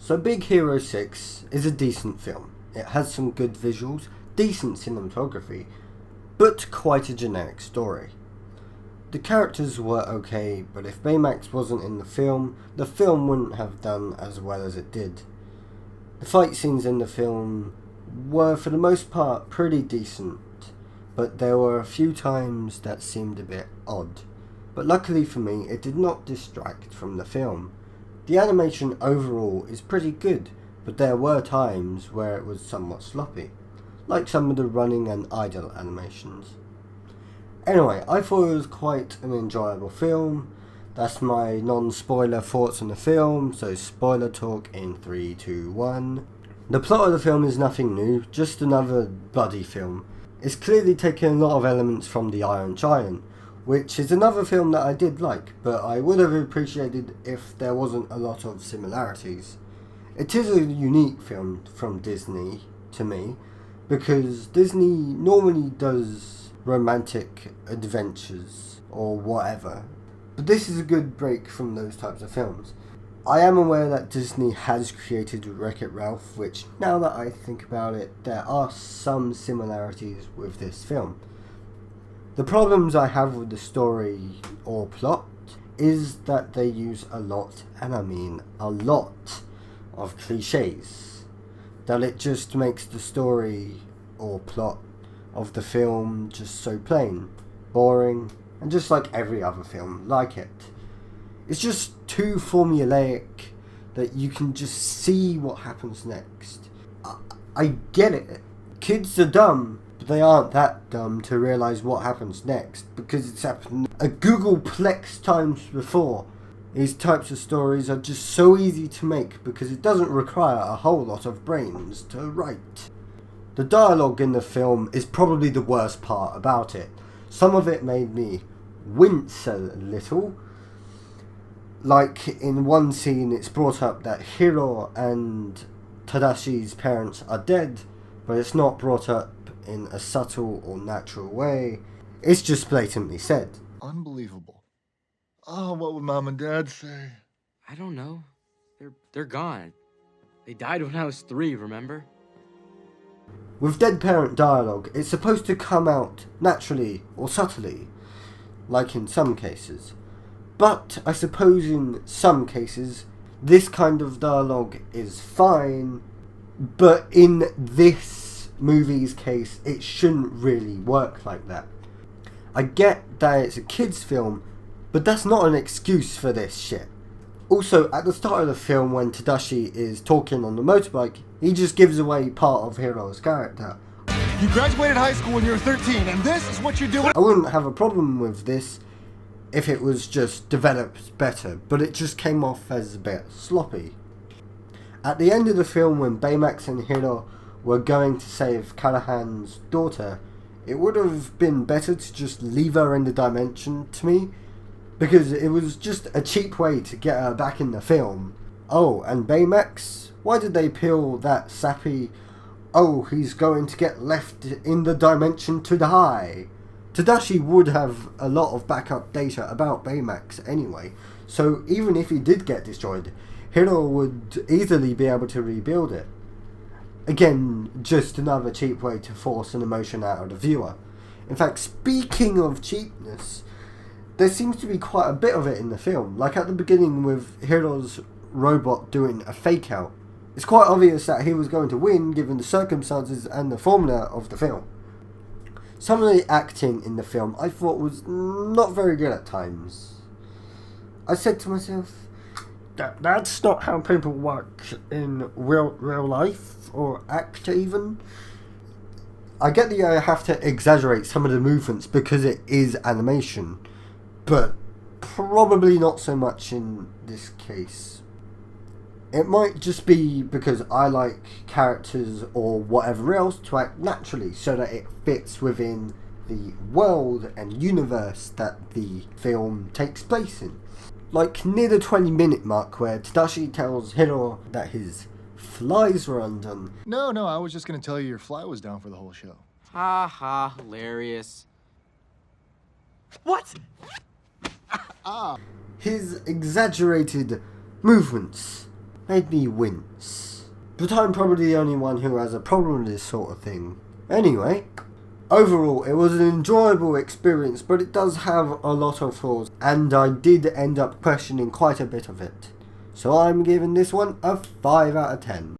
So Big Hero 6 is a decent film. It has some good visuals, decent cinematography, but quite a generic story. The characters were okay, but if Baymax wasn't in the film wouldn't have done as well as it did. The fight scenes in the film were for the most part pretty decent, but there were a few times that seemed a bit odd. But luckily for me, it did not distract from the film. The animation overall is pretty good, but there were times where it was somewhat sloppy, like some of the running and idle animations. Anyway, I thought it was quite an enjoyable film. That's my non-spoiler thoughts on the film, so spoiler talk in 3, 2, 1. The plot of the film is nothing new, just another buddy film. It's clearly taken a lot of elements from The Iron Giant, which is another film that I did like, but I would have appreciated if there wasn't a lot of similarities. It is a unique film from Disney, to me, because Disney normally does romantic adventures or whatever, but this is a good break from those types of films. I am aware that Disney has created Wreck-It Ralph, which, now that I think about it, there are some similarities with this film. The problems I have with the story or plot is that they use a lot, and I mean a lot, of cliches. That it just makes the story or plot of the film just so plain, boring, and just like every other film like it. It's just too formulaic that you can just see what happens next. I get it. Kids are dumb, but they aren't that dumb to realise what happens next, because it's happened a Googleplex times before. These types of stories are just so easy to make because it doesn't require a whole lot of brains to write. The dialogue in the film is probably the worst part about it. Some of it made me wince a little. Like in one scene it's brought up that Hiro and Tadashi'S parents are dead, but it's not brought up in a subtle or natural way. It's just blatantly said. Unbelievable. Oh, what would Mom and Dad say? I don't know. They're gone. They died when I was 3, remember? With dead parent dialogue, it's supposed to come out naturally or subtly, like in some cases. But I suppose in some cases, this kind of dialogue is fine, but in this movie's case, it shouldn't really work like that. I get that it's a kids' film, but that's not an excuse for this shit. Also, at the start of the film, when Tadashi is talking on the motorbike, he just gives away part of Hiro's character. You graduated high school when you were 13, and this is what you're doing? I wouldn't have a problem with this if it was just developed better, but it just came off as a bit sloppy. At the end of the film, when Baymax and Hiro were going to save Callahan's daughter, it would have been better to just leave her in the dimension to me, because it was just a cheap way to get her back in the film. Oh, and Baymax? Why did they peel that sappy, oh, he's going to get left in the dimension to die? Tadashi would have a lot of backup data about Baymax anyway, so even if he did get destroyed, Hiro would easily be able to rebuild it. Again, just another cheap way to force an emotion out of the viewer. In fact, speaking of cheapness, there seems to be quite a bit of it in the film, like at the beginning with Hiro's robot doing a fake out. It's quite obvious that he was going to win given the circumstances and the formula of the film. Some of the acting in the film I thought was not very good at times. I said to myself, that's not how people work in real life, or act even. I get that I have to exaggerate some of the movements because it is animation, but probably not so much in this case. It might just be because I like characters or whatever else to act naturally so that it fits within the world and universe that the film takes place in. Like near the 20-minute mark where Tadashi tells Hiro that his flies were undone. No, I was just going to tell you your fly was down for the whole show. Ha ha, hilarious. What? His exaggerated movements made me wince. But I'm probably the only one who has a problem with this sort of thing. Anyway, overall it was an enjoyable experience, but it does have a lot of flaws, and I did end up questioning quite a bit of it. So I'm giving this one a 5 out of 10.